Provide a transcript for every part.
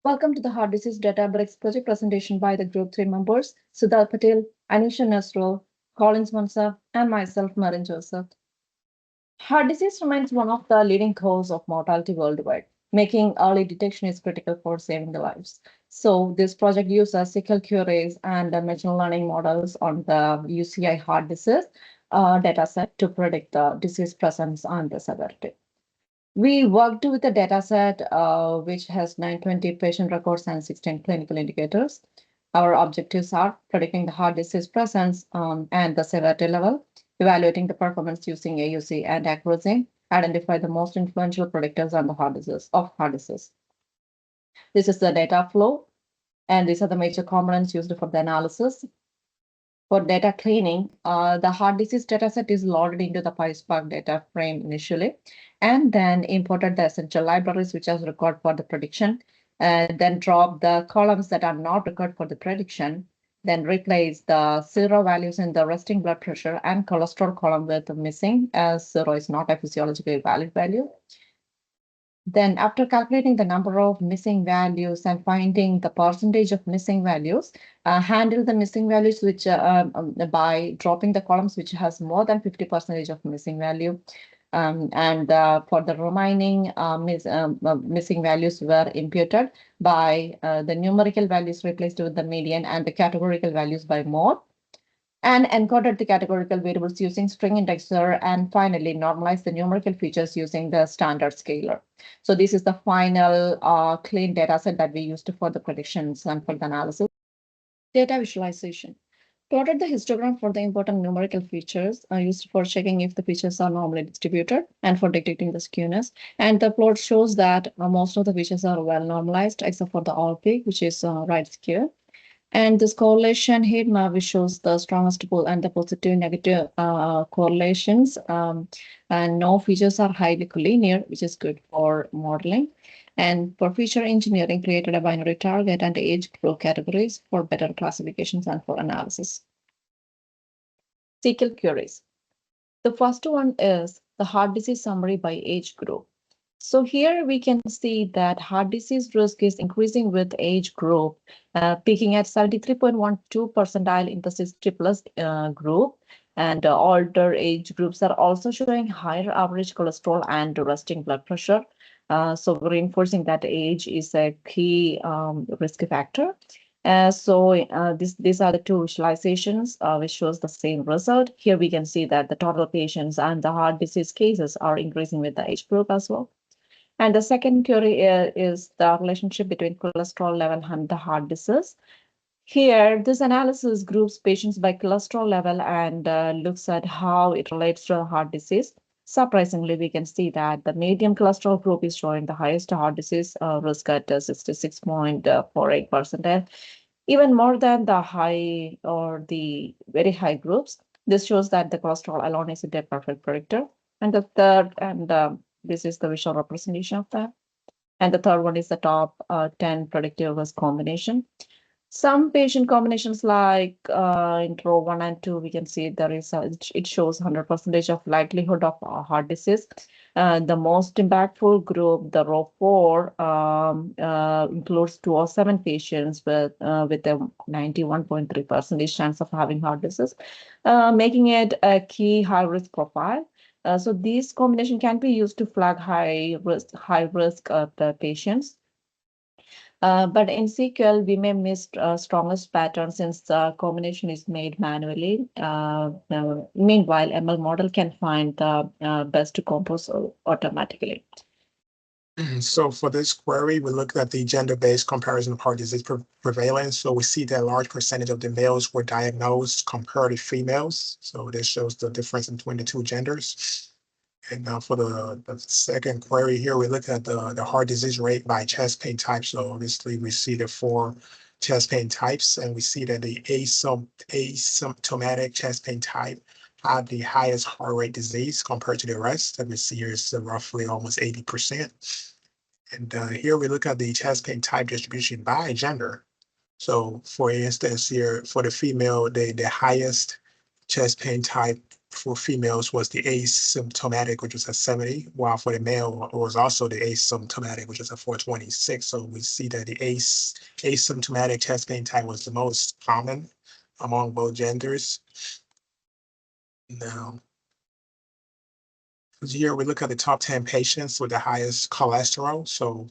Welcome to the Heart Disease Databricks project presentation by the Group 3 members, Sudha Patel, Anisha Nasro, Collins Mansa, and myself, Marin Joseph. Heart disease remains one of the leading causes of mortality worldwide, making early detection is critical for saving the lives. So this project uses SQL queries and machine learning models on the UCI heart disease dataset to predict the disease presence and the severity. We worked with a data set which has 920 patient records and 16 clinical indicators. Our objectives are predicting the heart disease presence and the severity level, evaluating the performance using AUC and accuracy, identify the most influential predictors on the heart disease. This is the data flow, and these are the major components used for the analysis. For data cleaning, the heart disease dataset is loaded into the PySpark data frame initially, and then imported the essential libraries which are required for the prediction, and then drop the columns that are not required for the prediction, then replace the zero values in the resting blood pressure and cholesterol column with missing, as zero is not a physiologically valid value. Then after calculating the number of missing values and finding the percentage of missing values, handle the missing values which by dropping the columns which has more than 50% of missing value. And for the remaining missing values were imputed by the numerical values replaced with the median and the categorical values by mode, and encoded the categorical variables using string indexer, and finally normalized the numerical features using the standard scaler. So this is the final clean data set that we used for the predictions and for the analysis. Data visualization. Plotted the histogram for the important numerical features used for checking if the features are normally distributed and for detecting the skewness. And the plot shows that most of the features are well normalized except for the all peak, which is right skew. And this correlation heat map, which shows the strongest pull and the positive negative correlations. And no features are highly collinear, which is good for modeling. And for feature engineering, created a binary target and age group categories for better classifications and for analysis. SQL queries. The first one is the heart disease summary by age group. So here we can see that heart disease risk is increasing with age group, peaking at 73.12 percentile in the 60 plus group. And older age groups are also showing higher average cholesterol and resting blood pressure. So reinforcing that age is a key risk factor. These are the two visualizations which shows the same result. Here we can see that the total patients and the heart disease cases are increasing with the age group as well. And the second query is the relationship between cholesterol level and the heart disease. Here, this analysis groups patients by cholesterol level and looks at how it relates to heart disease. Surprisingly, we can see that the medium cholesterol group is showing the highest heart disease risk at 66.48%, even more than the high or the very high groups. This shows that the cholesterol alone is a perfect predictor. And the third, and this is the visual representation of that. And the third one is the top 10 predictive risk combination. Some patient combinations like in row 1 and 2, we can see there is it shows 100% of likelihood of heart disease. The most impactful group, the row 4, includes 207 patients with a 91.3% chance of having heart disease, making it a key high risk profile. So this combination can be used to flag high risk the patients. But in SQL, we may miss strongest pattern since the combination is made manually. Meanwhile, ML model can find the best to compose automatically. So for this query, we looked at the gender-based comparison of heart disease prevalence. So we see that a large percentage of the males were diagnosed compared to females. So this shows the difference between the two genders. And for the second query here, we look at the heart disease rate by chest pain type. So obviously we see the 4 chest pain types, and we see that the asymptomatic chest pain type had the highest heart rate disease compared to the rest. And we see here is roughly almost 80%. And here we look at the chest pain type distribution by gender. So for instance, here for the female, the highest chest pain type for females was the asymptomatic, which was a 70, while for the male it was also the asymptomatic, which is a 426. So we see that the asymptomatic chest pain type was the most common among both genders. Now, here we look at the top 10 patients with the highest cholesterol. So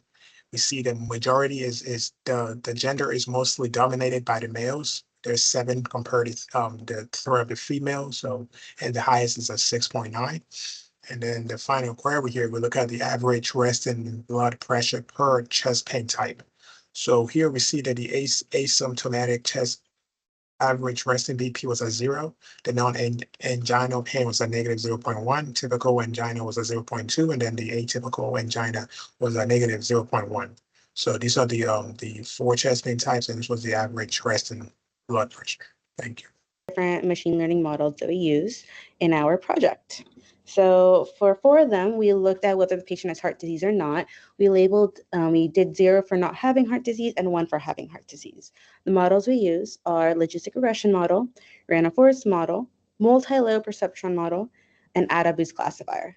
we see the majority is the gender is mostly dominated by the males. There's 7 compared to the third of the females. So, and the highest is a 6.9. And then the final query here, we look at the average resting blood pressure per chest pain type. So here we see that the asymptomatic chest average resting BP was a 0. The non-anginal pain was a negative 0.1. Typical angina was a 0.2, and then the atypical angina was a negative 0.1. So these are the 4 chest pain types, and this was the average resting blood pressure. Thank you. Different machine learning models that we use in our project. So for 4 of them, we looked at whether the patient has heart disease or not. We labeled, we did 0 for not having heart disease and 1 for having heart disease. The models we use are logistic regression model, random forest model, multi-layer perceptron model, and AdaBoost classifier.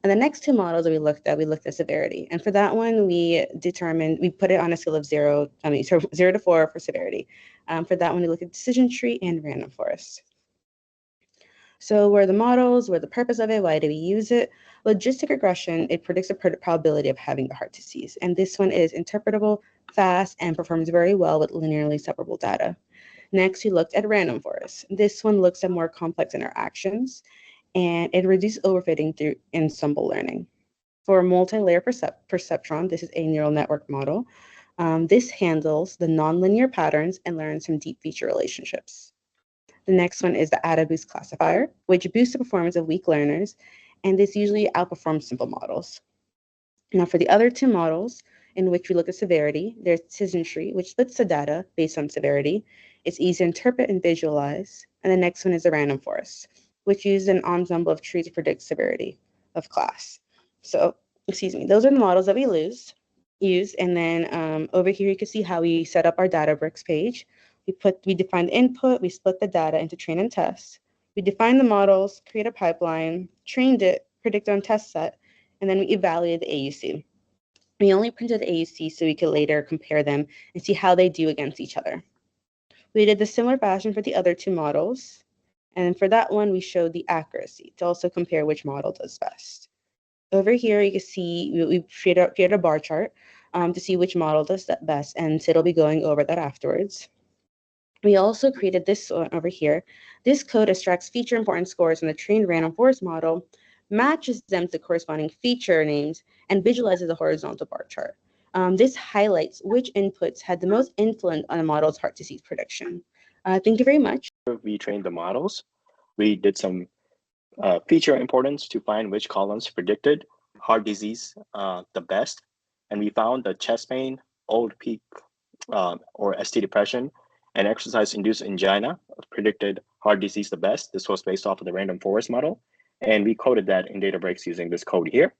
And the next 2 models that we looked at severity. And for that one, we put it on a scale of 0 to 4 for severity. For that one, we looked at decision tree and random forest. So where are the models, where the purpose of it, why do we use it? Logistic regression, it predicts the probability of having a heart disease. And this one is interpretable, fast, and performs very well with linearly separable data. Next, we looked at random forest. This one looks at more complex interactions, and it reduces overfitting through ensemble learning. For multi-layer perceptron, this is a neural network model. This handles the nonlinear patterns and learns from deep feature relationships. The next one is the AdaBoost classifier, which boosts the performance of weak learners, and this usually outperforms simple models. Now for the other 2 models in which we look at severity, there's decision tree, which splits the data based on severity. It's easy to interpret and visualize. And the next one is the random forest, which uses an ensemble of trees to predict severity of class. So, those are the models that we use. And then over here, you can see how we set up our Databricks page. We define the input, we split the data into train and test. We define the models, create a pipeline, trained it, predict on test set, and then we evaluate the AUC. We only printed the AUC so we could later compare them and see how they do against each other. We did the similar fashion for the other 2 models. And for that one, we showed the accuracy to also compare which model does best. Over here, you can see we created a bar chart to see which model does that best, and so it'll be going over that afterwards. We also created this one over here. This code extracts feature importance scores from the trained random forest model, matches them to corresponding feature names, and visualizes the horizontal bar chart. This highlights which inputs had the most influence on a model's heart disease prediction. Thank you very much. We trained the models. We did some feature importance to find which columns predicted heart disease the best. And we found the chest pain, old peak or ST depression, and exercise-induced angina predicted heart disease the best. This was based off of the random forest model. And we coded that in Databricks using this code here.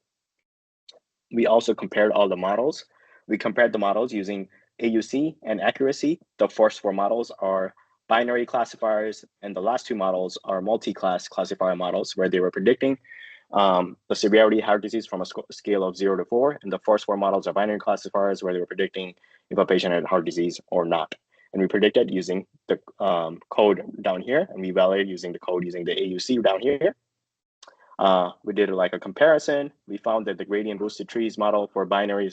We also compared all the models. We compared the models using AUC and accuracy. The first 4 models are binary classifiers, and the last 2 models are multi-class classifier models where they were predicting the severity of heart disease from a scale of 0 to 4. And the first 4 models are binary classifiers where they were predicting if a patient had heart disease or not. And we predicted using the code down here, and we validated using the code using the AUC down here. We did like a comparison. We found that the gradient boosted trees model for binary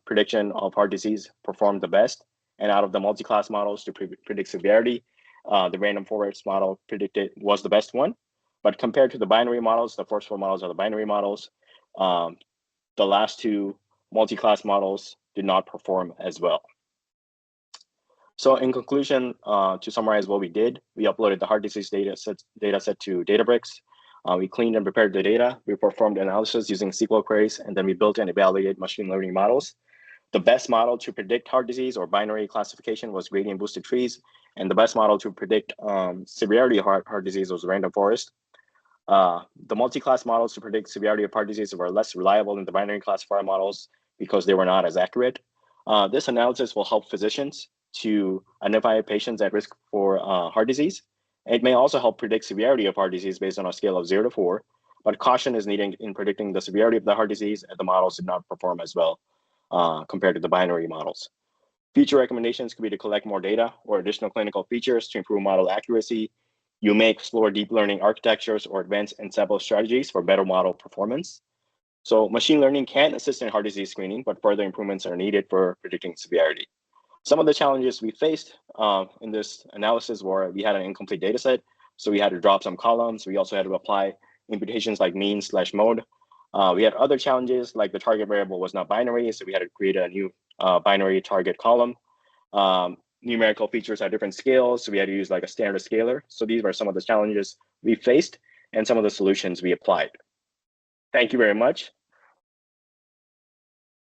prediction of heart disease performed the best. And out of the multi-class models to predict severity, the random forest model was the best one. But compared to the binary models, the first 4 models are the binary models. The last 2 multi-class models did not perform as well. So in conclusion, to summarize what we did, we uploaded the heart disease data set to Databricks. We cleaned and prepared the data. We performed analysis using SQL queries, and then we built and evaluated machine learning models. The best model to predict heart disease or binary classification was gradient boosted trees, and the best model to predict severity of heart disease was random forest. The multi-class models to predict severity of heart disease were less reliable than the binary classifier models because they were not as accurate. This analysis will help physicians to identify patients at risk for heart disease It may also help predict severity of heart disease based on a scale of 0 to 4, but caution is needed in predicting the severity of the heart disease, and the models did not perform as well compared to the binary models. Future recommendations could be to collect more data or additional clinical features to improve model accuracy. You may explore deep learning architectures or advanced ensemble strategies for better model performance. So machine learning can assist in heart disease screening, but further improvements are needed for predicting severity. Some of the challenges we faced in this analysis were we had an incomplete data set, so we had to drop some columns. We also had to apply imputations like mean/mode. We had other challenges like the target variable was not binary, so we had to create a new binary target column. Numerical features have different scales, so we had to use like a standard scaler. So these were some of the challenges we faced and some of the solutions we applied. Thank you very much.